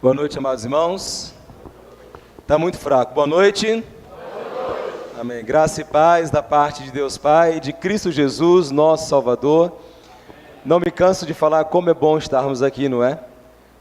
Boa noite, amados irmãos. Está muito fraco. Boa noite. Amém. Graça e paz da parte de Deus Pai e de Cristo Jesus, nosso Salvador. Não me canso de falar como é bom estarmos aqui, não é?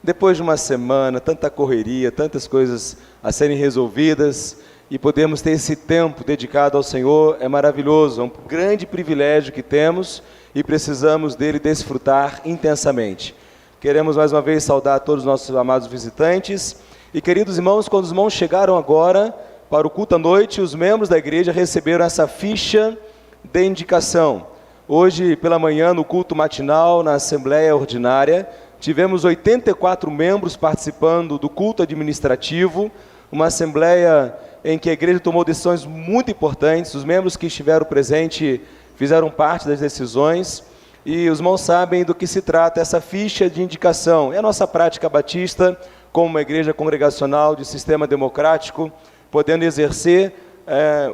Depois de uma semana, tanta correria, tantas coisas a serem resolvidas, e podermos ter esse tempo dedicado ao Senhor é maravilhoso, é um grande privilégio que temos e precisamos dele desfrutar intensamente. Queremos mais uma vez saudar todos os nossos amados visitantes. E queridos irmãos, quando os irmãos chegaram agora para o culto à noite, os membros da igreja receberam essa ficha de indicação. Hoje pela manhã, no culto matinal, na Assembleia Ordinária, tivemos 84 membros participando do culto administrativo, uma assembleia em que a igreja tomou decisões muito importantes. Os membros que estiveram presentes fizeram parte das decisões. E os irmãos sabem do que se trata essa ficha de indicação. É a nossa prática batista, como uma igreja congregacional de sistema democrático, podendo exercer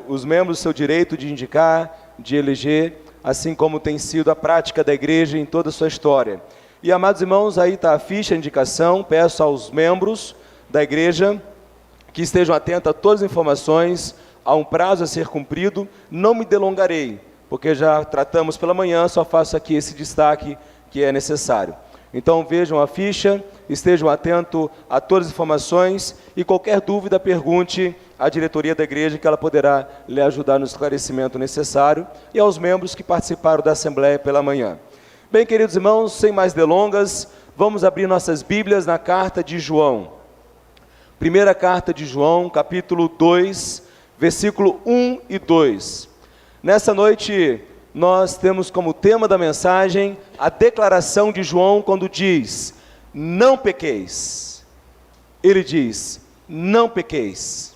os membros o seu direito de indicar, de eleger, assim como tem sido a prática da igreja em toda a sua história. E, amados irmãos, aí está a ficha de indicação. Peço aos membros da igreja que estejam atentos a todas as informações. Há um prazo a ser cumprido. Não me delongarei, porque já tratamos pela manhã, só faço aqui esse destaque que é necessário. Então vejam a ficha, estejam atentos a todas as informações e qualquer dúvida pergunte à diretoria da igreja, que ela poderá lhe ajudar no esclarecimento necessário, e aos membros que participaram da Assembleia pela manhã. Bem, queridos irmãos, sem mais delongas, vamos abrir nossas Bíblias na carta de João. Primeira carta de João, capítulo 2, versículo 1 e 2. Nessa noite, nós temos como tema da mensagem a declaração de João quando diz: não pequeis. Ele diz: não pequeis,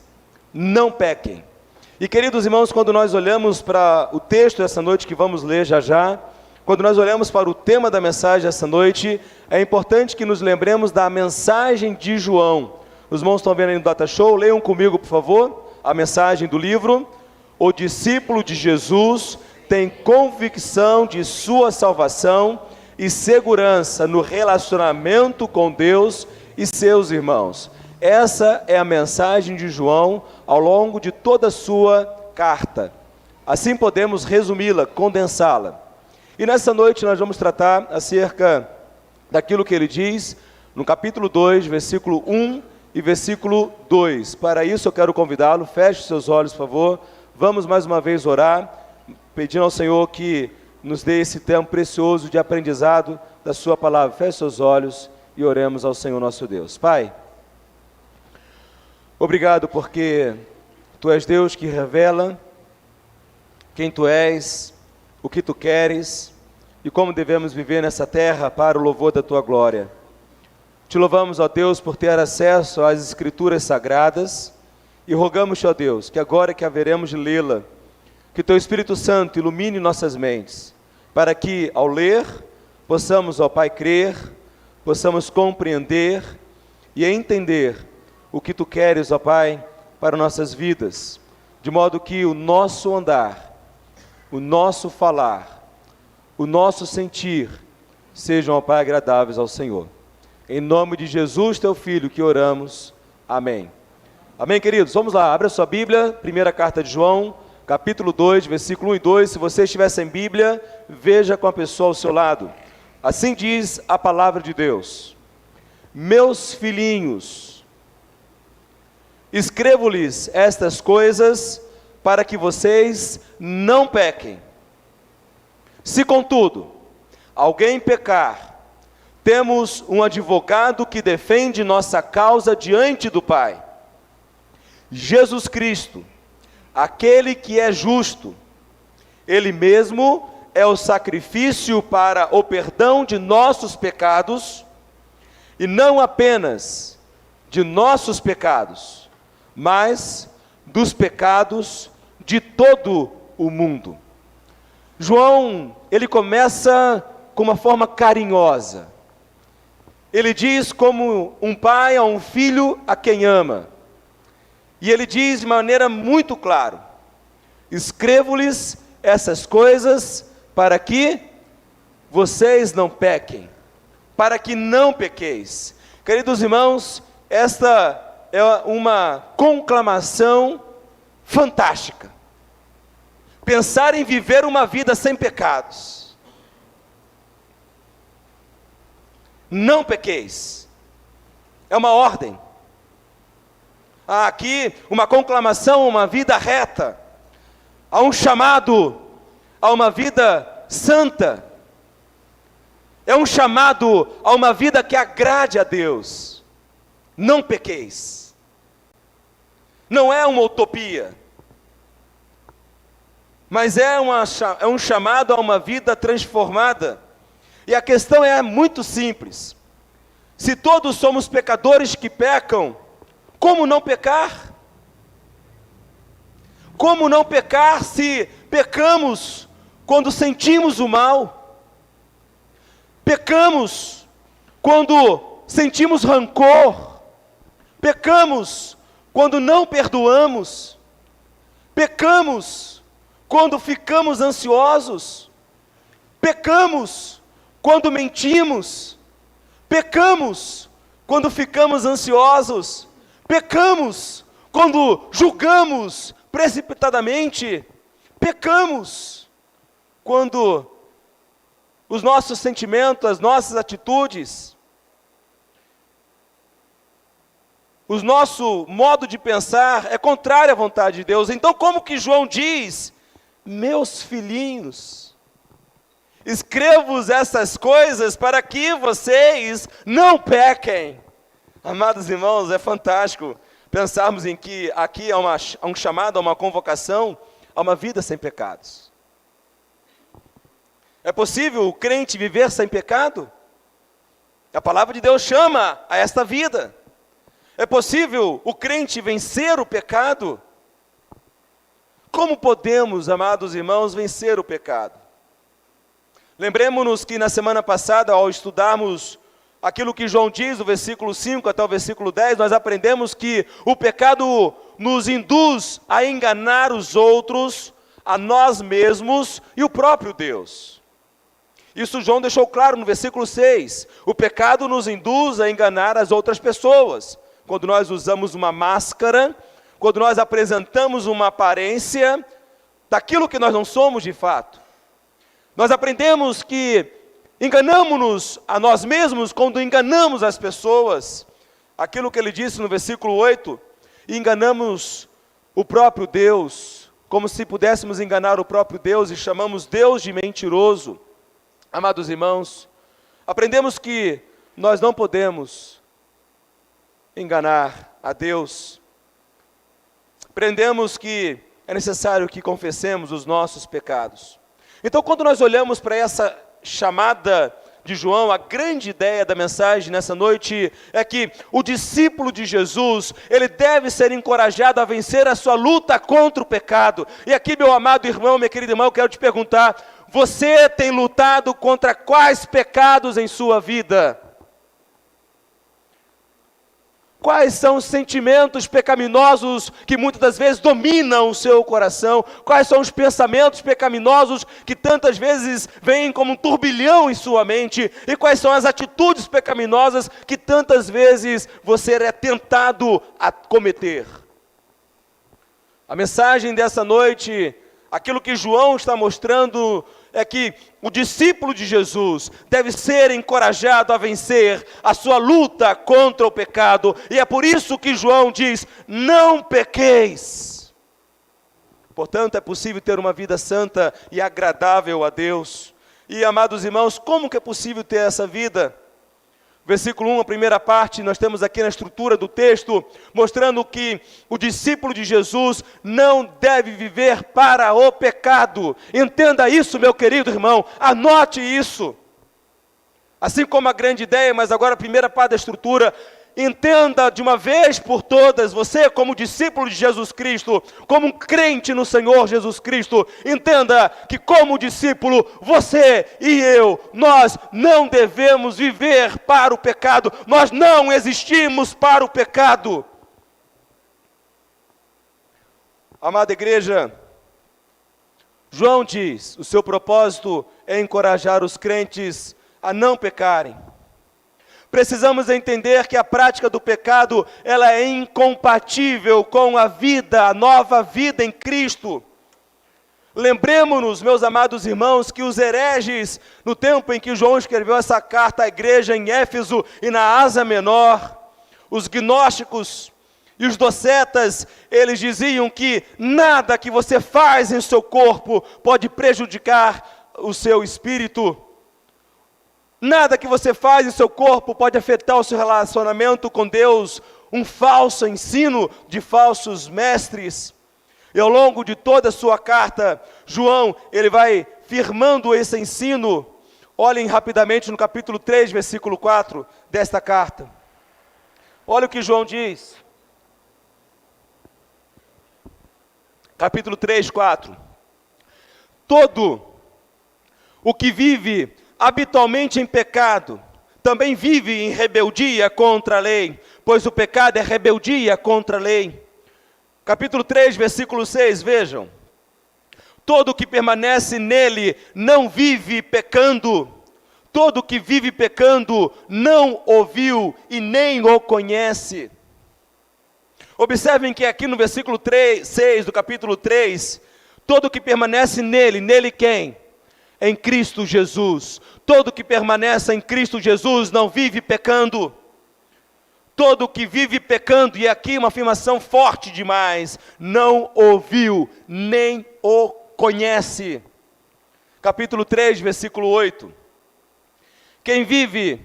não pequem. E, queridos irmãos, quando nós olhamos para o texto dessa noite que vamos ler já já, quando nós olhamos para o tema da mensagem essa noite, é importante que nos lembremos da mensagem de João. Os irmãos estão vendo aí no Data Show, leiam comigo, por favor, a mensagem do livro. O discípulo de Jesus tem convicção de sua salvação e segurança no relacionamento com Deus e seus irmãos. Essa é a mensagem de João ao longo de toda a sua carta. Assim podemos resumi-la, condensá-la. E nessa noite nós vamos tratar acerca daquilo que ele diz no capítulo 2, versículo 1 e versículo 2. Para isso eu quero convidá-lo, feche seus olhos, por favor. Vamos mais uma vez orar, pedindo ao Senhor que nos dê esse tempo precioso de aprendizado da sua palavra. Feche seus olhos e oremos ao Senhor nosso Deus. Pai, obrigado porque Tu és Deus que revela quem Tu és, o que Tu queres e como devemos viver nessa terra para o louvor da Tua glória. Te louvamos, ó Deus, por ter acesso às Escrituras Sagradas. E rogamos-te, ó Deus, que agora que haveremos de lê-la, que Teu Espírito Santo ilumine nossas mentes, para que, ao ler, possamos, ó Pai, crer, possamos compreender e entender o que Tu queres, ó Pai, para nossas vidas, de modo que o nosso andar, o nosso falar, o nosso sentir, sejam, ó Pai, agradáveis ao Senhor. Em nome de Jesus, Teu Filho, que oramos. Amém. Amém, queridos? Vamos lá, abra sua Bíblia, primeira carta de João, capítulo 2, versículo 1 e 2. Se você estiver sem Bíblia, veja com a pessoa ao seu lado. Assim diz a palavra de Deus: meus filhinhos, escrevo-lhes estas coisas para que vocês não pequem. Se, contudo, alguém pecar, temos um advogado que defende nossa causa diante do Pai, Jesus Cristo, aquele que é justo. Ele mesmo é o sacrifício para o perdão de nossos pecados, e não apenas de nossos pecados, mas dos pecados de todo o mundo. João, ele começa com uma forma carinhosa. Ele diz como um pai a um filho a quem ama. E ele diz de maneira muito clara: escrevo-lhes essas coisas para que vocês não pequem, para que não pequeis. Queridos irmãos, esta é uma conclamação fantástica. Pensar em viver uma vida sem pecados. Não pequeis. É uma ordem. Há aqui uma conclamação, uma vida reta. Há um chamado a uma vida santa. É um chamado a uma vida que agrade a Deus. Não pequeis. Não é uma utopia, mas é um chamado a uma vida transformada. E a questão é muito simples. Se todos somos pecadores que pecam, como não pecar? Como não pecar se pecamos quando sentimos o mal? Pecamos quando sentimos rancor. Pecamos quando não perdoamos. Pecamos quando ficamos ansiosos. Pecamos quando mentimos. Pecamos quando ficamos ansiosos. Pecamos quando julgamos precipitadamente. Pecamos quando os nossos sentimentos, as nossas atitudes, o nosso modo de pensar é contrário à vontade de Deus. Então, como que João diz: meus filhinhos, escrevo-vos essas coisas para que vocês não pequem. Amados irmãos, é fantástico pensarmos em que aqui há um chamado, há uma convocação a uma vida sem pecados. É possível o crente viver sem pecado? A palavra de Deus chama a esta vida. É possível o crente vencer o pecado? Como podemos, amados irmãos, vencer o pecado? Lembremos-nos que na semana passada, ao estudarmos aquilo que João diz, do versículo 5 até o versículo 10, nós aprendemos que o pecado nos induz a enganar os outros, a nós mesmos e o próprio Deus. Isso João deixou claro no versículo 6. O pecado nos induz a enganar as outras pessoas. Quando nós usamos uma máscara, quando nós apresentamos uma aparência daquilo que nós não somos de fato. Nós aprendemos que enganamos-nos a nós mesmos quando enganamos as pessoas. Aquilo que ele disse no versículo 8, enganamos o próprio Deus, como se pudéssemos enganar o próprio Deus e chamamos Deus de mentiroso. Amados irmãos, aprendemos que nós não podemos enganar a Deus. Aprendemos que é necessário que confessemos os nossos pecados. Então, quando nós olhamos para essa chamada de João, a grande ideia da mensagem nessa noite é que o discípulo de Jesus, ele deve ser encorajado a vencer a sua luta contra o pecado. E aqui, meu amado irmão, minha querida irmã, eu quero te perguntar: você tem lutado contra quais pecados em sua vida? Quais são os sentimentos pecaminosos que muitas das vezes dominam o seu coração? Quais são os pensamentos pecaminosos que tantas vezes vêm como um turbilhão em sua mente? E quais são as atitudes pecaminosas que tantas vezes você é tentado a cometer? A mensagem dessa noite, aquilo que João está mostrando, é que o discípulo de Jesus deve ser encorajado a vencer a sua luta contra o pecado. E é por isso que João diz: não pequeis. Portanto, é possível ter uma vida santa e agradável a Deus. E, amados irmãos, como que é possível ter essa vida? Versículo 1, a primeira parte, nós temos aqui na estrutura do texto, mostrando que o discípulo de Jesus não deve viver para o pecado. Entenda isso, meu querido irmão, anote isso. Assim como a grande ideia, mas agora a primeira parte da estrutura, entenda de uma vez por todas, você como discípulo de Jesus Cristo, como um crente no Senhor Jesus Cristo, entenda que como discípulo, você e eu, nós não devemos viver para o pecado, nós não existimos para o pecado. Amada igreja, João diz, o seu propósito é encorajar os crentes a não pecarem. precisamos entender que a prática do pecado, ela é incompatível com a vida, a nova vida em Cristo. Lembremos-nos, meus amados irmãos, que os hereges, no tempo em que João escreveu essa carta à igreja em Éfeso e na Ásia Menor, os gnósticos e os docetas, eles diziam que nada que você faz em seu corpo pode prejudicar o seu espírito. Nada que você faz em seu corpo pode afetar o seu relacionamento com Deus. Um falso ensino de falsos mestres. E ao longo de toda a sua carta, João, ele vai firmando esse ensino. Olhem rapidamente no capítulo 3, versículo 4 desta carta. Olha o que João diz. Capítulo 3, 4. Todo o que vive habitualmente em pecado, também vive em rebeldia contra a lei, pois o pecado é rebeldia contra a lei. Capítulo 3, versículo 6, vejam. Todo o que permanece nele não vive pecando. Todo o que vive pecando não ouviu e nem o conhece. Observem que aqui no versículo 6 do capítulo 3, todo que permanece nele, nele quem? Em Cristo Jesus. Todo que permanece em Cristo Jesus não vive pecando. Todo que vive pecando, e aqui uma afirmação forte demais, não ouviu, nem o conhece. Capítulo 3, versículo 8. Quem vive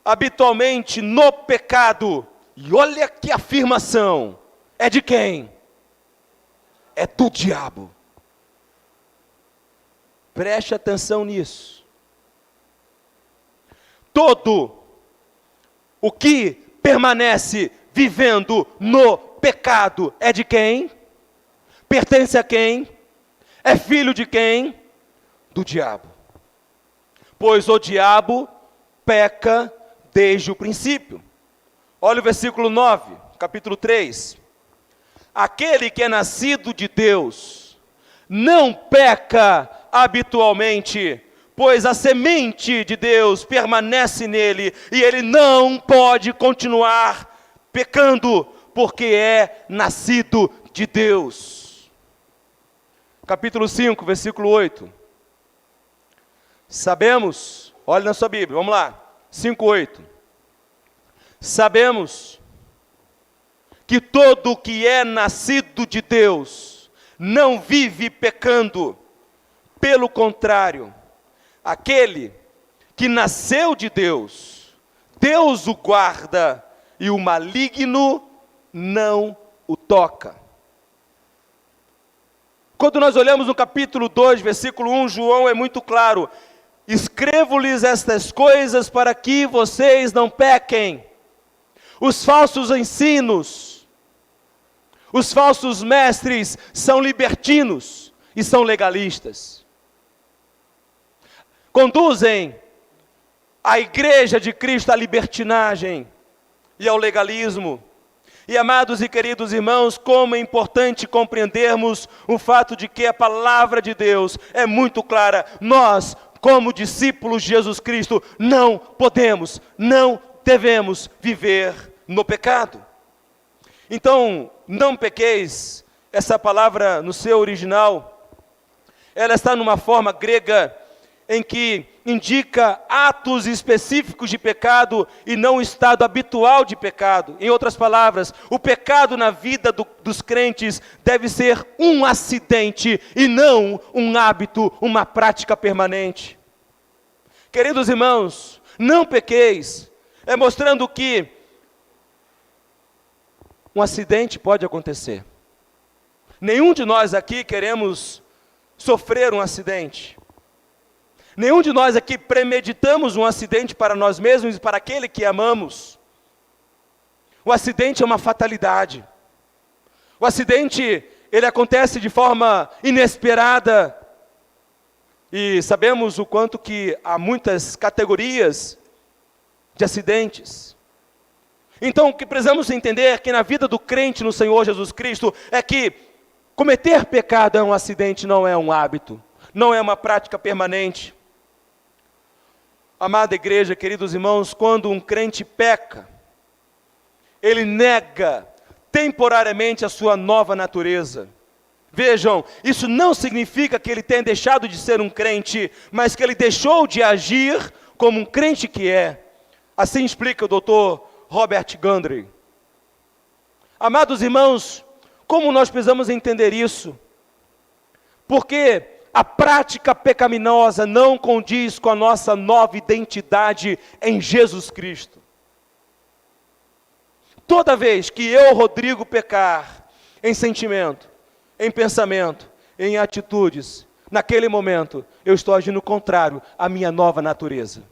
habitualmente no pecado, e olha que afirmação, é de quem? É do diabo. Preste atenção nisso. Todo o que permanece vivendo no pecado é de quem? Pertence a quem? É filho de quem? Do diabo. Pois o diabo peca desde o princípio. Olha o versículo 9, capítulo 3. Aquele que é nascido de Deus não peca habitualmente, pois a semente de Deus permanece nele, e ele não pode continuar pecando, porque é nascido de Deus. Capítulo 5, versículo 8. Sabemos, olha na sua Bíblia, vamos lá, 5, 8. Sabemos que todo que é nascido de Deus não vive pecando, pelo contrário, aquele que nasceu de Deus, Deus o guarda e o maligno não o toca. Quando nós olhamos no capítulo 2, versículo 1, João é muito claro: escrevo-lhes estas coisas para que vocês não pequem. Os falsos ensinos, os falsos mestres são libertinos e são legalistas. Conduzem a igreja de Cristo à libertinagem e ao legalismo. E amados e queridos irmãos, como é importante compreendermos o fato de que a palavra de Deus é muito clara. Nós, como discípulos de Jesus Cristo, não podemos, não devemos viver no pecado. Então, não pequeis, essa palavra no seu original, ela está numa forma grega em que indica atos específicos de pecado e não o estado habitual de pecado. Em outras palavras, o pecado na vida dos crentes deve ser um acidente e não um hábito, uma prática permanente. Queridos irmãos, não pequeis, é mostrando que um acidente pode acontecer. Nenhum de nós aqui queremos sofrer um acidente. Nenhum de nós aqui premeditamos um acidente para nós mesmos e para aquele que amamos. O acidente é uma fatalidade. O acidente, ele acontece de forma inesperada. E sabemos o quanto que há muitas categorias de acidentes. Então, o que precisamos entender é que na vida do crente no Senhor Jesus Cristo é que cometer pecado é um acidente, não é um hábito, não é uma prática permanente. Amada igreja, queridos irmãos, quando um crente peca, ele nega temporariamente a sua nova natureza. Vejam, isso não significa que ele tenha deixado de ser um crente, mas que ele deixou de agir como um crente que é. Assim explica o Dr. Robert Gundry. Amados irmãos, como nós precisamos entender isso? Porque a prática pecaminosa não condiz com a nossa nova identidade em Jesus Cristo. Toda vez que eu, Rodrigo, pecar em sentimento, em pensamento, em atitudes, naquele momento, eu estou agindo contrário à minha nova natureza.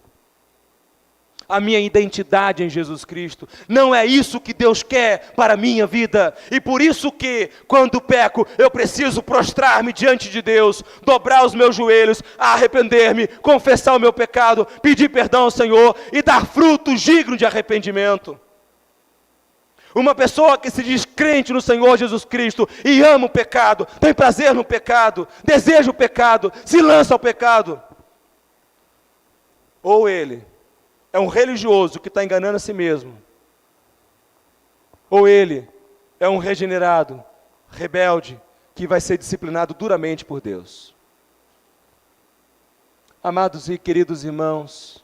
A minha identidade em Jesus Cristo. Não é isso que Deus quer para a minha vida. E por isso que, quando peco, eu preciso prostrar-me diante de Deus, dobrar os meus joelhos, arrepender-me, confessar o meu pecado, pedir perdão ao Senhor e dar frutos dignos de arrependimento. Uma pessoa que se diz crente no Senhor Jesus Cristo e ama o pecado, tem prazer no pecado, deseja o pecado, se lança ao pecado. Ou ele é um religioso que está enganando a si mesmo, ou ele é um regenerado, rebelde, que vai ser disciplinado duramente por Deus. Amados e queridos irmãos,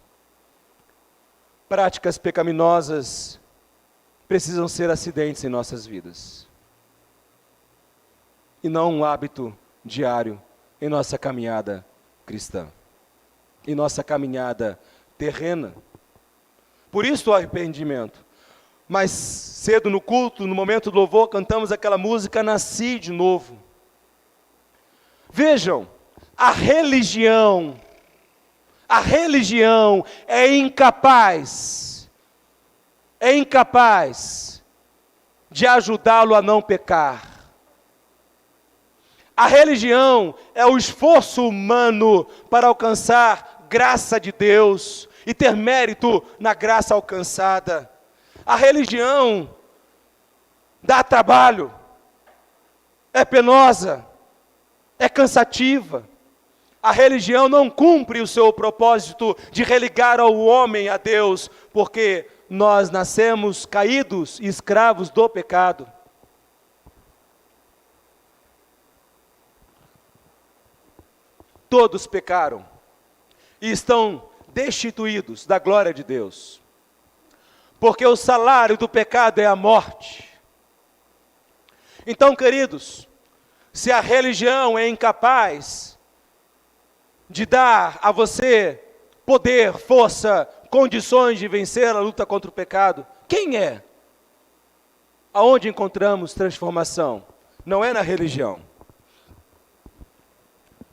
práticas pecaminosas precisam ser acidentes em nossas vidas, e não um hábito diário em nossa caminhada cristã, em nossa caminhada terrena. Por isso o arrependimento. Mais cedo no culto, no momento do louvor, cantamos aquela música Nasci de Novo. Vejam, a religião é incapaz de ajudá-lo a não pecar. A religião é o esforço humano para alcançar graça de Deus e ter mérito na graça alcançada. A religião dá trabalho, é penosa, é cansativa. A religião não cumpre o seu propósito de religar ao homem a Deus, porque nós nascemos caídos e escravos do pecado. Todos pecaram e estão destituídos da glória de Deus, porque o salário do pecado é a morte. Então, queridos, se a religião é incapaz de dar a você poder, força, condições de vencer a luta contra o pecado, quem é? Aonde encontramos transformação? Não é na religião,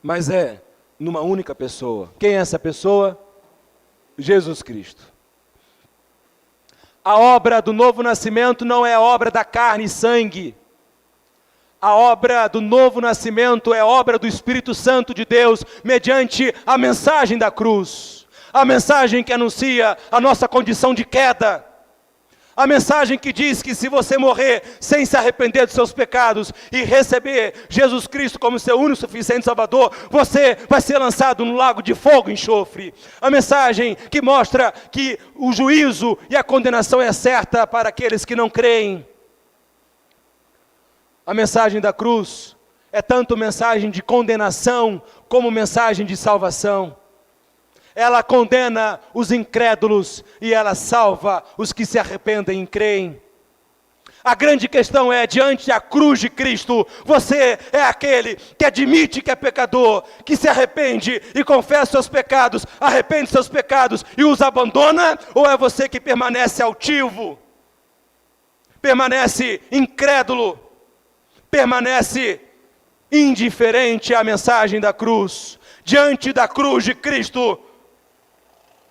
mas é numa única pessoa. Quem é essa pessoa? Jesus Cristo. A obra do novo nascimento não é a obra da carne e sangue. A obra do novo nascimento é obra do Espírito Santo de Deus, mediante a mensagem da cruz. A mensagem que anuncia a nossa condição de queda. A mensagem que diz que se você morrer sem se arrepender dos seus pecados e receber Jesus Cristo como seu único e suficiente Salvador, você vai ser lançado no lago de fogo e enxofre. A mensagem que mostra que o juízo e a condenação é certa para aqueles que não creem. A mensagem da cruz é tanto mensagem de condenação como mensagem de salvação. Ela condena os incrédulos e ela salva os que se arrependem e creem. A grande questão é, diante da cruz de Cristo, você é aquele que admite que é pecador, que se arrepende e confessa seus pecados, arrepende seus pecados e os abandona? Ou é você que permanece altivo, permanece incrédulo, permanece indiferente à mensagem da cruz? Diante da cruz de Cristo,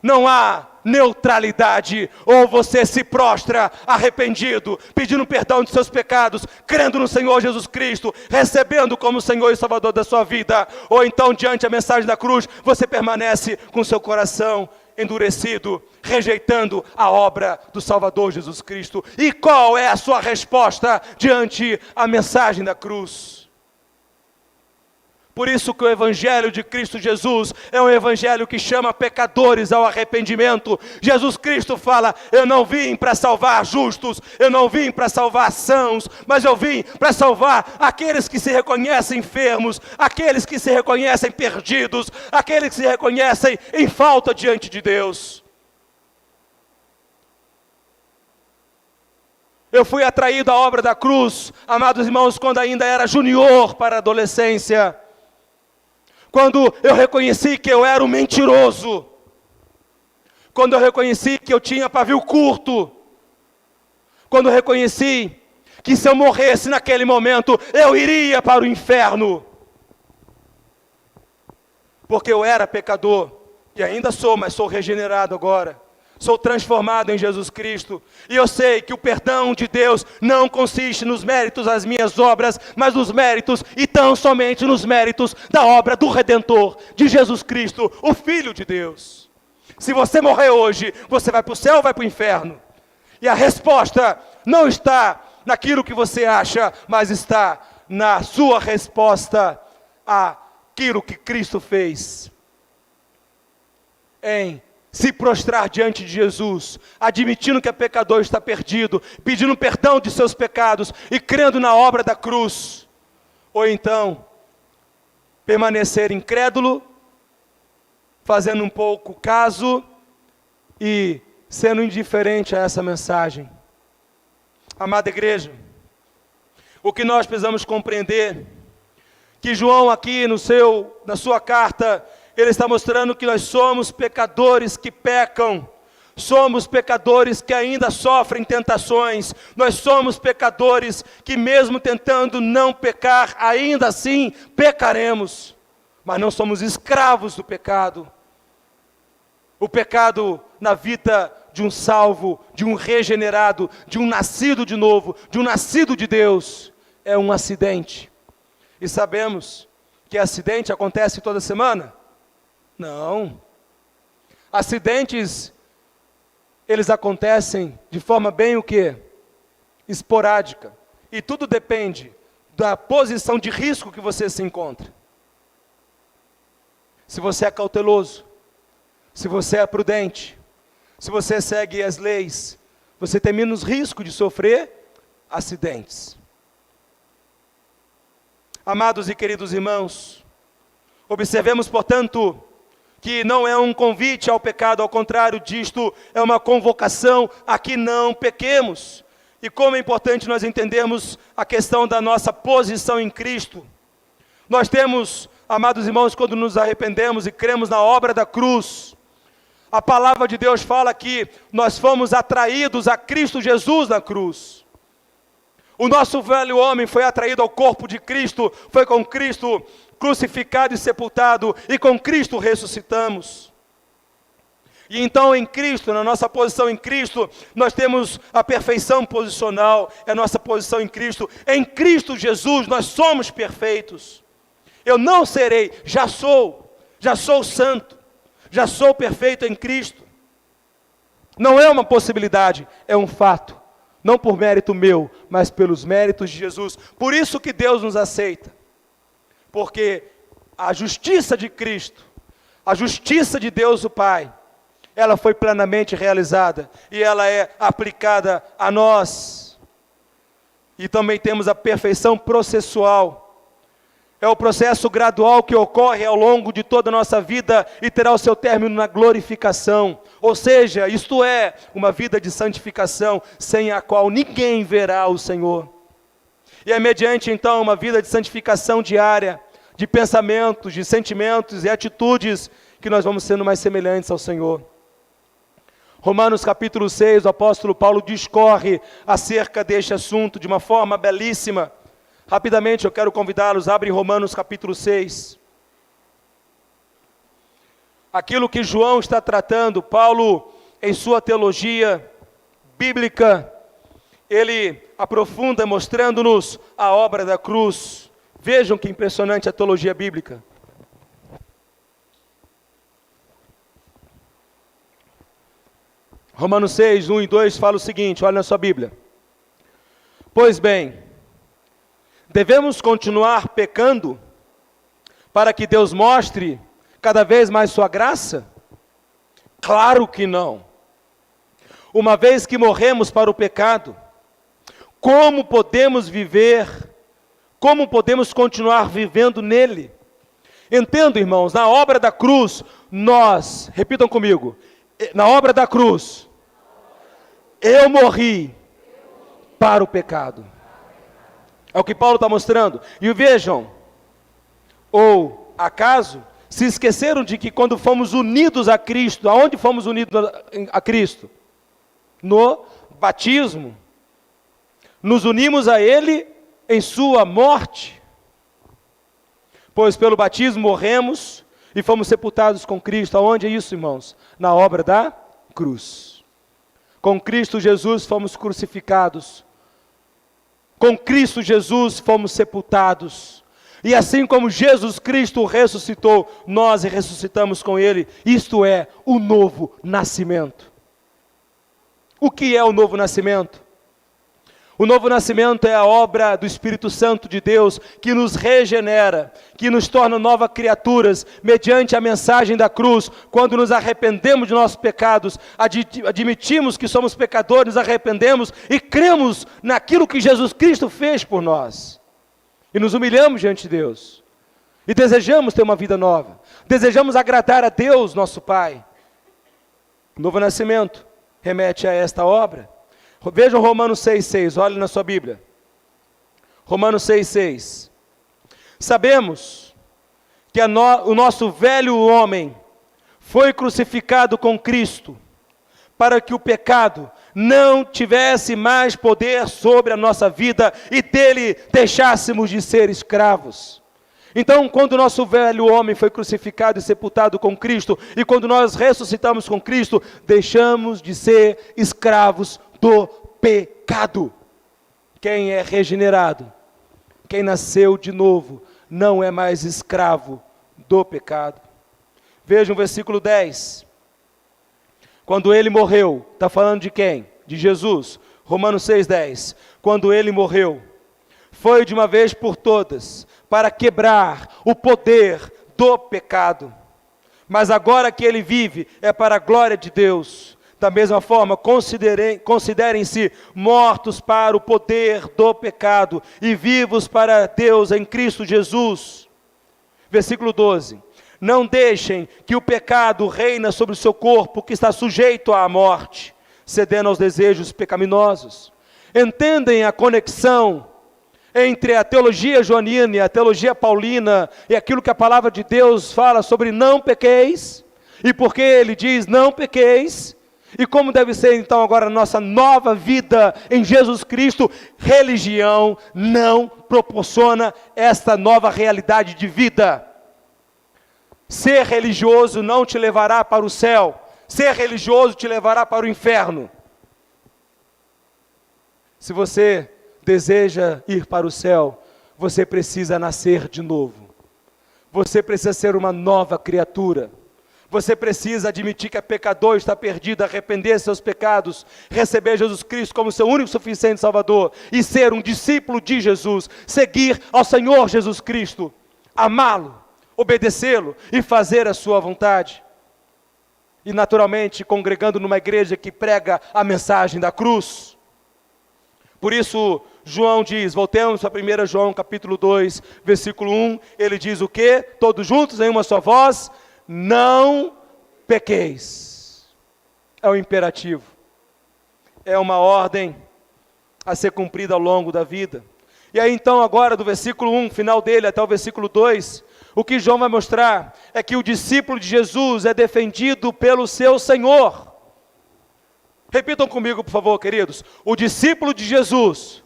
não há neutralidade. Ou você se prostra arrependido, pedindo perdão de seus pecados, crendo no Senhor Jesus Cristo, recebendo como Senhor e Salvador da sua vida. Ou então, diante da mensagem da cruz, você permanece com seu coração endurecido, rejeitando a obra do Salvador Jesus Cristo. E qual é a sua resposta diante a mensagem da cruz? Por isso que o Evangelho de Cristo Jesus é um Evangelho que chama pecadores ao arrependimento. Jesus Cristo fala: eu não vim para salvar justos, eu não vim para salvar sãos, mas eu vim para salvar aqueles que se reconhecem enfermos, aqueles que se reconhecem perdidos, aqueles que se reconhecem em falta diante de Deus. Eu fui atraído à obra da cruz, amados irmãos, quando ainda era junior para a adolescência. Quando eu reconheci que eu era um mentiroso, quando eu reconheci que eu tinha pavio curto, quando eu reconheci que se eu morresse naquele momento, eu iria para o inferno, porque eu era pecador, e ainda sou, mas sou regenerado agora, sou transformado em Jesus Cristo, e eu sei que o perdão de Deus não consiste nos méritos das minhas obras, mas nos méritos, e tão somente nos méritos da obra do Redentor, de Jesus Cristo, o Filho de Deus. Se você morrer hoje, você vai para o céu ou vai para o inferno? E a resposta não está naquilo que você acha, mas está na sua resposta àquilo que Cristo fez, em se prostrar diante de Jesus, admitindo que é pecador, está perdido, pedindo perdão de seus pecados e crendo na obra da cruz. Ou então, permanecer incrédulo, fazendo um pouco caso e sendo indiferente a essa mensagem. Amada igreja, o que nós precisamos compreender, que João aqui na sua carta, ele está mostrando que nós somos pecadores que pecam, somos pecadores que ainda sofrem tentações, nós somos pecadores que mesmo tentando não pecar, ainda assim pecaremos, mas não somos escravos do pecado. O pecado na vida de um salvo, de um regenerado, de um nascido de novo, de um nascido de Deus, é um acidente. E sabemos que acidente acontece toda semana? Não. Acidentes, eles acontecem de forma bem o quê? Esporádica. E tudo depende da posição de risco que você se encontra. Se você é cauteloso, se você é prudente, se você segue as leis, você tem menos risco de sofrer acidentes. Amados e queridos irmãos, observemos, portanto, que não é um convite ao pecado, ao contrário disto, é uma convocação a que não pequemos. E como é importante nós entendermos a questão da nossa posição em Cristo. Nós temos, amados irmãos, quando nos arrependemos e cremos na obra da cruz, a palavra de Deus fala que nós fomos atraídos a Cristo Jesus na cruz. O nosso velho homem foi atraído ao corpo de Cristo, foi com Cristo crucificado e sepultado, e com Cristo ressuscitamos. E então em Cristo, na nossa posição em Cristo, nós temos a perfeição posicional, é a nossa posição em Cristo. Em Cristo Jesus nós somos perfeitos. Eu não serei, já sou santo, já sou perfeito em Cristo. Não é uma possibilidade, é um fato. Não por mérito meu, mas pelos méritos de Jesus. Por isso que Deus nos aceita. Porque a justiça de Cristo, a justiça de Deus o Pai, ela foi plenamente realizada e ela é aplicada a nós. E também temos a perfeição processual. É o processo gradual que ocorre ao longo de toda a nossa vida e terá o seu término na glorificação. Ou seja, isto é uma vida de santificação, sem a qual ninguém verá o Senhor. E é mediante então uma vida de santificação diária, de pensamentos, de sentimentos e atitudes, que nós vamos sendo mais semelhantes ao Senhor. Romanos capítulo 6, o apóstolo Paulo discorre acerca deste assunto de uma forma belíssima. Rapidamente eu quero convidá-los, abrem Romanos capítulo 6. Aquilo que João está tratando, Paulo, em sua teologia bíblica, ele aprofunda mostrando-nos a obra da cruz. Vejam que impressionante a teologia bíblica. Romanos 6, 1 e 2 fala o seguinte, olha na sua Bíblia. Pois bem, devemos continuar pecando para que Deus mostre cada vez mais sua graça? Claro que não. Uma vez que morremos para o pecado, como podemos viver, como podemos continuar vivendo nele? Entendo, irmãos, na obra da cruz, nós, repitam comigo, na obra da cruz, eu morri para o pecado. É o que Paulo está mostrando. E vejam, ou acaso, se esqueceram de que quando fomos unidos a Cristo, aonde fomos unidos a Cristo? No batismo. Nos unimos a Ele em sua morte. Pois pelo batismo morremos e fomos sepultados com Cristo. Aonde é isso, irmãos? Na obra da cruz. Com Cristo Jesus fomos crucificados. Com Cristo Jesus fomos sepultados. E assim como Jesus Cristo ressuscitou, nós ressuscitamos com Ele. Isto é o novo nascimento. O que é o novo nascimento? O novo nascimento é a obra do Espírito Santo de Deus, que nos regenera, que nos torna novas criaturas, mediante a mensagem da cruz. Quando nos arrependemos de nossos pecados, admitimos que somos pecadores, nos arrependemos e cremos naquilo que Jesus Cristo fez por nós. E nos humilhamos diante de Deus. E desejamos ter uma vida nova. Desejamos agradar a Deus, nosso Pai. O novo nascimento remete a esta obra. Vejam Romanos 6,6, olhem na sua Bíblia. Romanos 6,6. Sabemos que o nosso velho homem foi crucificado com Cristo, para que o pecado não tivesse mais poder sobre a nossa vida e dele deixássemos de ser escravos. Então, quando o nosso velho homem foi crucificado e sepultado com Cristo, e quando nós ressuscitamos com Cristo, deixamos de ser escravos do pecado. Quem é regenerado, quem nasceu de novo, não é mais escravo do pecado. Vejam o versículo 10. Quando ele morreu, está falando de quem? De Jesus. Romanos 6,10. Quando ele morreu, foi de uma vez por todas, para quebrar o poder do pecado. Mas agora que ele vive, é para a glória de Deus. Da mesma forma, considerem-se mortos para o poder do pecado e vivos para Deus em Cristo Jesus. Versículo 12. Não deixem que o pecado reine sobre o seu corpo, que está sujeito à morte, cedendo aos desejos pecaminosos. Entendem a conexão entre a teologia joanina e a teologia paulina e aquilo que a palavra de Deus fala sobre não pequeis, e porque ele diz não pequeis, e como deve ser então agora a nossa nova vida em Jesus Cristo. Religião não proporciona esta nova realidade de vida. Ser religioso não te levará para o céu, ser religioso te levará para o inferno. Se você deseja ir para o céu, você precisa nascer de novo. Você precisa ser uma nova criatura. Você precisa admitir que é pecador, está perdido, arrepender seus pecados, receber Jesus Cristo como seu único e suficiente Salvador e ser um discípulo de Jesus, seguir ao Senhor Jesus Cristo, amá-lo, obedecê-lo e fazer a sua vontade. E naturalmente congregando numa igreja que prega a mensagem da cruz. Por isso João diz, voltemos para 1 João capítulo 2, versículo 1, ele diz o quê? Todos juntos em uma só voz: não pequeis. É um imperativo, é uma ordem a ser cumprida ao longo da vida. E aí então agora do versículo 1, final dele, até o versículo 2, o que João vai mostrar é que o discípulo de Jesus é defendido pelo seu Senhor. Repitam comigo, por favor, queridos. O discípulo de Jesus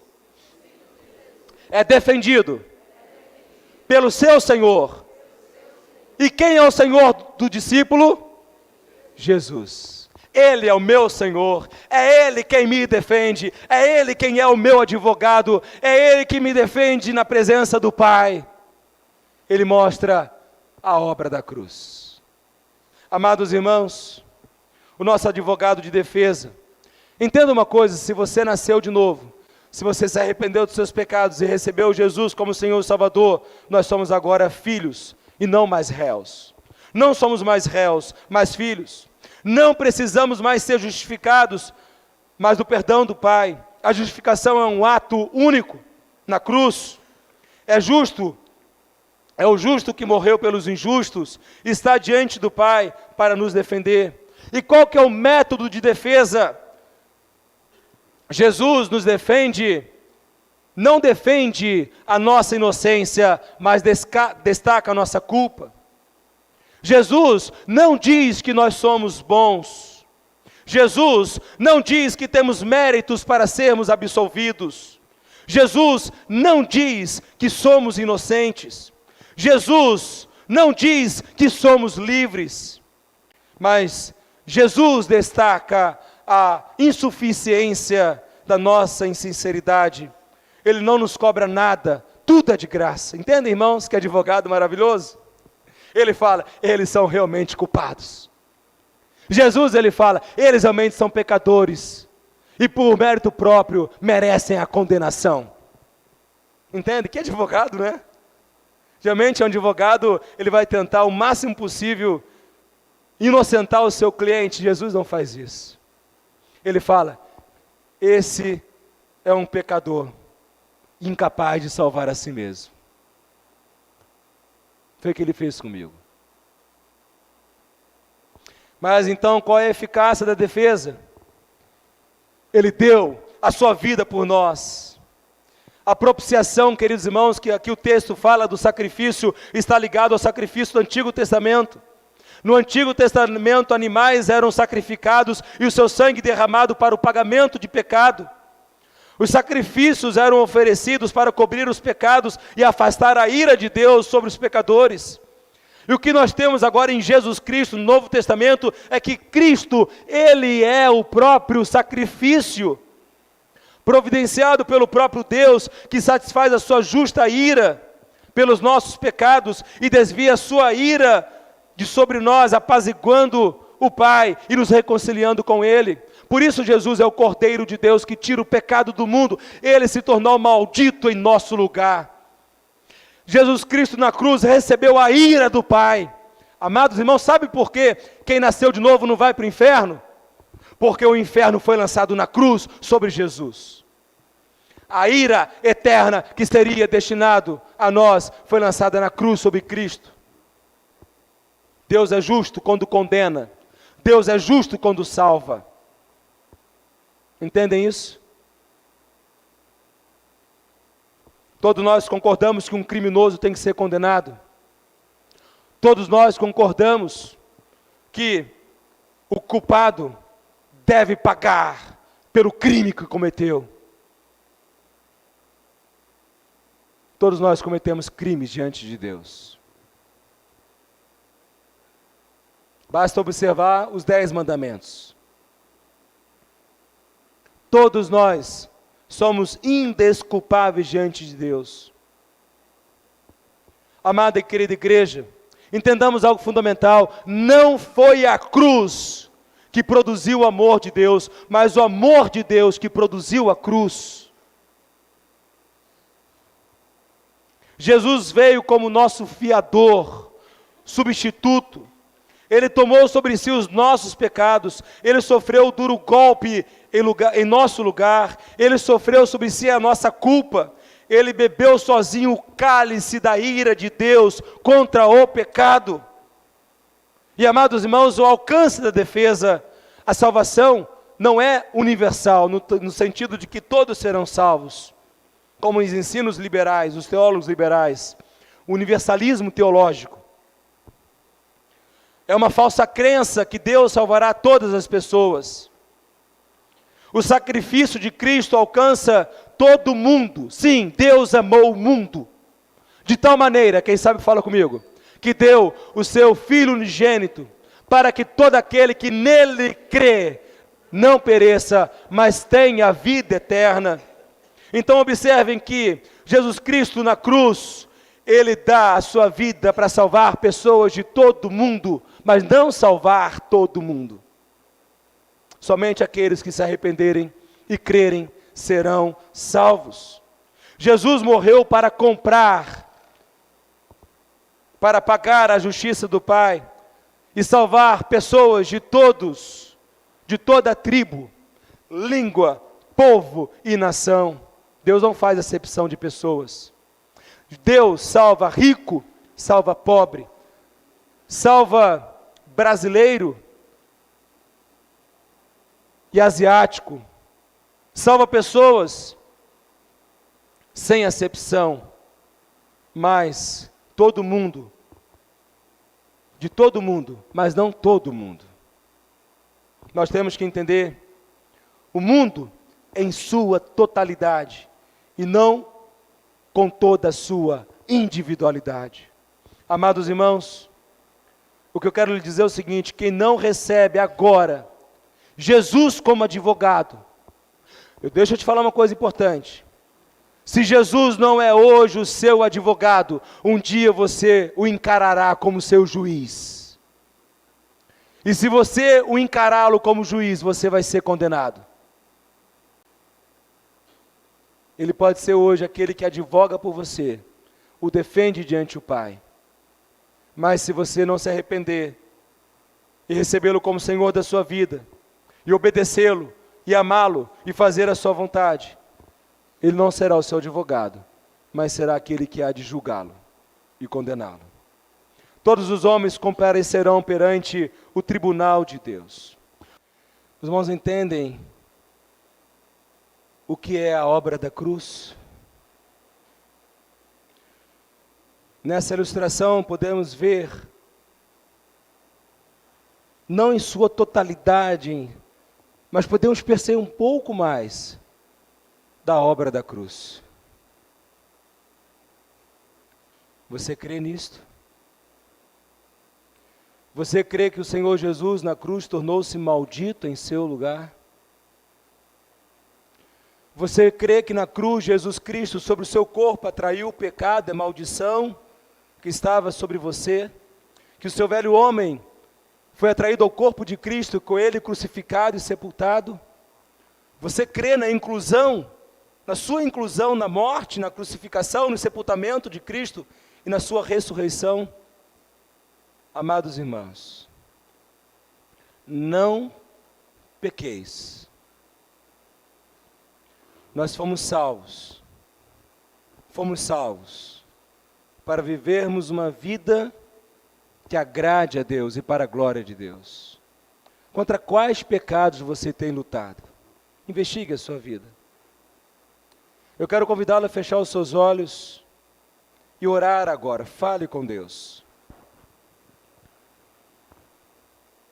é defendido pelo seu Senhor. E quem é o Senhor do discípulo? Jesus. Ele é o meu Senhor, é Ele quem me defende, é Ele quem é o meu advogado, é Ele que me defende na presença do Pai. Ele mostra a obra da cruz. Amados irmãos, o nosso advogado de defesa, entenda uma coisa: se você nasceu de novo, se você se arrependeu dos seus pecados e recebeu Jesus como Senhor e Salvador, nós somos agora filhos e não mais réus. Não somos mais réus, mas filhos. Não precisamos mais ser justificados, mas do perdão do Pai. A justificação é um ato único na cruz. É o justo que morreu pelos injustos, está diante do Pai para nos defender. E qual que é o método de defesa? Jesus nos defende, não defende a nossa inocência, mas destaca a nossa culpa. Jesus não diz que nós somos bons. Jesus não diz que temos méritos para sermos absolvidos. Jesus não diz que somos inocentes. Jesus não diz que somos livres. Mas Jesus destaca a insuficiência da nossa insinceridade. Ele não nos cobra nada, tudo é de graça. Entendem, irmãos, que advogado maravilhoso? Ele fala, eles são realmente culpados. Jesus, ele fala, eles realmente são pecadores. E por mérito próprio, merecem a condenação. Entende? Que advogado, né? Geralmente, um advogado, ele vai tentar o máximo possível inocentar o seu cliente. Jesus não faz isso. Ele fala, esse é um pecador, incapaz de salvar a si mesmo. Foi o que ele fez comigo. Mas então, qual é a eficácia da defesa? Ele deu a sua vida por nós. A propiciação, queridos irmãos, que aqui o texto fala do sacrifício, está ligado ao sacrifício do Antigo Testamento. No Antigo Testamento, animais eram sacrificados e o seu sangue derramado para o pagamento de pecado. Os sacrifícios eram oferecidos para cobrir os pecados e afastar a ira de Deus sobre os pecadores. E o que nós temos agora em Jesus Cristo, no Novo Testamento, é que Cristo, Ele é o próprio sacrifício, providenciado pelo próprio Deus, que satisfaz a sua justa ira pelos nossos pecados e desvia a sua ira de sobre nós, apaziguando o Pai e nos reconciliando com Ele. Por isso Jesus é o Cordeiro de Deus que tira o pecado do mundo. Ele se tornou maldito em nosso lugar. Jesus Cristo na cruz recebeu a ira do Pai. Amados irmãos, sabe por quê? Quem nasceu de novo não vai para o inferno? Porque o inferno foi lançado na cruz sobre Jesus. A ira eterna que seria destinado a nós foi lançada na cruz sobre Cristo. Deus é justo quando condena. Deus é justo quando salva. Entendem isso? Todos nós concordamos que um criminoso tem que ser condenado. Todos nós concordamos que o culpado deve pagar pelo crime que cometeu. Todos nós cometemos crimes diante de Deus. Basta observar os 10 mandamentos. Todos nós somos indesculpáveis diante de Deus. Amada e querida igreja, entendamos algo fundamental. Não foi a cruz que produziu o amor de Deus, mas o amor de Deus que produziu a cruz. Jesus veio como nosso fiador, substituto. Ele tomou sobre si os nossos pecados. Ele sofreu o duro golpe em nosso lugar. Ele sofreu sobre si a nossa culpa. Ele bebeu sozinho o cálice da ira de Deus contra o pecado. E, amados irmãos, o alcance da defesa, a salvação não é universal, no sentido de que todos serão salvos, como os ensinos liberais, os teólogos liberais, o universalismo teológico. É uma falsa crença que Deus salvará todas as pessoas. O sacrifício de Cristo alcança todo mundo. Sim, Deus amou o mundo. De tal maneira, quem sabe fala comigo, que deu o seu Filho unigênito, para que todo aquele que nele crê, não pereça, mas tenha a vida eterna. Então observem que Jesus Cristo na cruz, Ele dá a sua vida para salvar pessoas de todo mundo, mas não salvar todo mundo. Somente aqueles que se arrependerem e crerem serão salvos. Jesus morreu para comprar para pagar a justiça do Pai e salvar pessoas de toda a tribo, língua, povo e nação. Deus não faz acepção de pessoas. Deus salva rico, salva pobre, salva brasileiro e asiático, salva pessoas sem acepção, mas todo mundo, de todo mundo, mas não todo mundo. Nós temos que entender o mundo em sua totalidade e não com toda a sua individualidade. Amados irmãos, o que eu quero lhe dizer é o seguinte: quem não recebe agora Jesus como advogado, deixa eu te falar uma coisa importante. Se Jesus não é hoje o seu advogado, um dia você o encarará como seu juiz. E se você o encará-lo como juiz, você vai ser condenado. Ele pode ser hoje aquele que advoga por você, o defende diante do Pai. Mas se você não se arrepender e recebê-lo como Senhor da sua vida, e obedecê-lo, e amá-lo, e fazer a sua vontade, ele não será o seu advogado, mas será aquele que há de julgá-lo e condená-lo. Todos os homens comparecerão perante o tribunal de Deus. Os irmãos entendem o que é a obra da cruz? Nessa ilustração podemos ver, não em sua totalidade, mas podemos perceber um pouco mais da obra da cruz. Você crê nisto? Você crê que o Senhor Jesus na cruz tornou-se maldito em seu lugar? Você crê que na cruz Jesus Cristo sobre o seu corpo atraiu o pecado, a maldição que estava sobre você? Que o seu velho homem foi atraído ao corpo de Cristo, com ele crucificado e sepultado? Você crê na inclusão, na sua inclusão na morte, na crucificação, no sepultamento de Cristo e na sua ressurreição? Amados irmãos, não pequeis. Nós fomos salvos para vivermos uma vida que agrade a Deus e para a glória de Deus. Contra quais pecados você tem lutado? Investigue a sua vida. Eu quero convidá-lo a fechar os seus olhos e orar agora. Fale com Deus.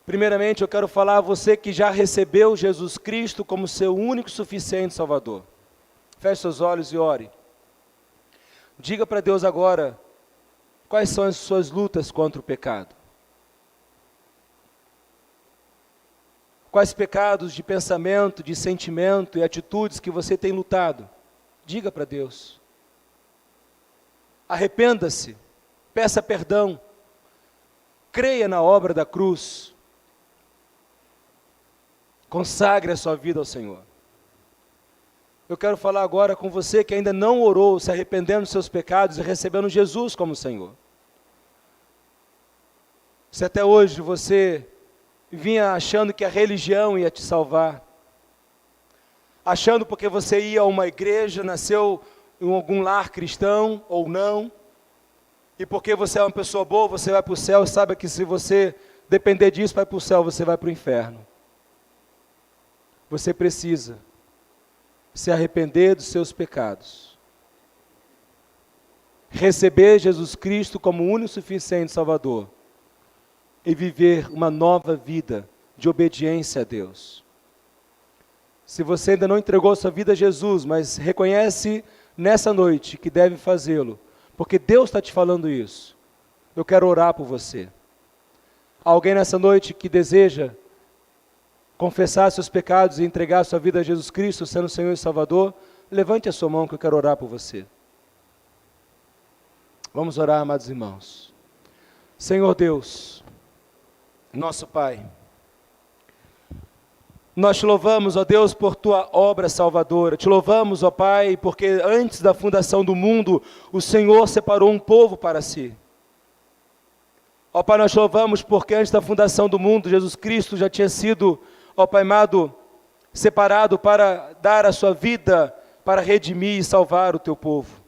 Primeiramente, eu quero falar a você que já recebeu Jesus Cristo como seu único e suficiente Salvador. Feche seus olhos e ore. Diga para Deus agora quais são as suas lutas contra o pecado. Quais pecados de pensamento, de sentimento e atitudes que você tem lutado? Diga para Deus. Arrependa-se, peça perdão, creia na obra da cruz, consagre a sua vida ao Senhor. Eu quero falar agora com você que ainda não orou, se arrependendo dos seus pecados e recebendo Jesus como Senhor. Se até hoje você vinha achando que a religião ia te salvar, achando porque você ia a uma igreja, nasceu em algum lar cristão ou não, e porque você é uma pessoa boa, você vai para o céu, saiba que se você depender disso, vai para o céu, você vai para o inferno. Você precisa se arrepender dos seus pecados, receber Jesus Cristo como o único e suficiente Salvador e viver uma nova vida de obediência a Deus. Se você ainda não entregou sua vida a Jesus, mas reconhece nessa noite que deve fazê-lo, porque Deus está te falando isso, eu quero orar por você. Alguém nessa noite que deseja confessar seus pecados e entregar sua vida a Jesus Cristo, sendo o Senhor e Salvador, levante a sua mão que eu quero orar por você. Vamos orar, amados irmãos. Senhor Deus, nosso Pai, nós te louvamos, ó Deus, por tua obra salvadora. Te louvamos, ó Pai, porque antes da fundação do mundo, o Senhor separou um povo para si. Ó Pai, nós te louvamos porque antes da fundação do mundo, Jesus Cristo já tinha sido, ó Pai amado, separado para dar a sua vida, para redimir e salvar o teu povo.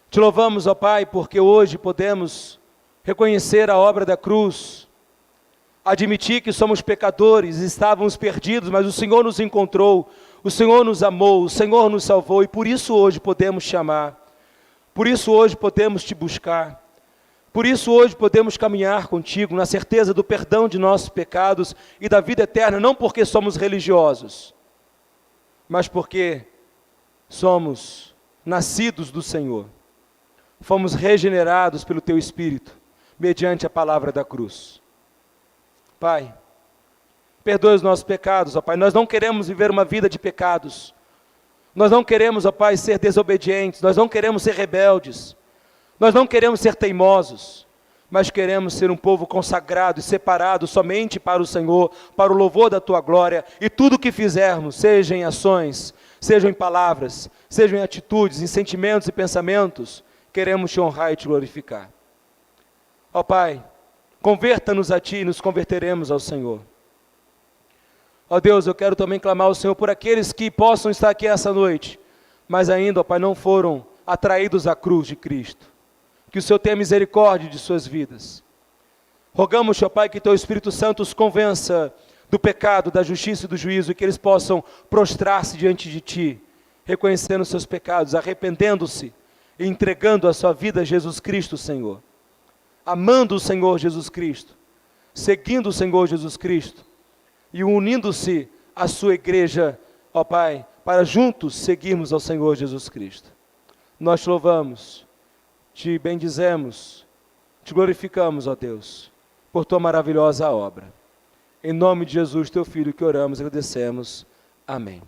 Te louvamos, ó Pai, porque hoje podemos reconhecer a obra da cruz, admitir que somos pecadores, estávamos perdidos, mas o Senhor nos encontrou, o Senhor nos amou, o Senhor nos salvou, e por isso hoje podemos te amar, por isso hoje podemos te buscar, por isso hoje podemos caminhar contigo na certeza do perdão de nossos pecados e da vida eterna, não porque somos religiosos, mas porque somos nascidos do Senhor, fomos regenerados pelo teu Espírito, mediante a palavra da cruz. Pai, perdoe os nossos pecados, ó Pai. Nós não queremos viver uma vida de pecados. Nós não queremos, ó Pai, ser desobedientes. Nós não queremos ser rebeldes. Nós não queremos ser teimosos. Mas queremos ser um povo consagrado e separado somente para o Senhor, para o louvor da Tua glória. E tudo o que fizermos, seja em ações, sejam em palavras, sejam em atitudes, em sentimentos e pensamentos, queremos Te honrar e Te glorificar. Ó Pai, converta-nos a Ti e nos converteremos ao Senhor. Ó Deus, eu quero também clamar ao Senhor por aqueles que possam estar aqui essa noite, mas ainda, ó Pai, não foram atraídos à cruz de Cristo. Que o Senhor tenha misericórdia de suas vidas. Rogamos, ó Pai, que Teu Espírito Santo os convença do pecado, da justiça e do juízo, e que eles possam prostrar-se diante de Ti, reconhecendo os seus pecados, arrependendo-se e entregando a sua vida a Jesus Cristo, Senhor. Amando o Senhor Jesus Cristo, seguindo o Senhor Jesus Cristo e unindo-se à sua igreja, ó Pai, para juntos seguirmos ao Senhor Jesus Cristo. Nós te louvamos, te bendizemos, te glorificamos, ó Deus, por tua maravilhosa obra. Em nome de Jesus, teu Filho, que oramos e agradecemos. Amém.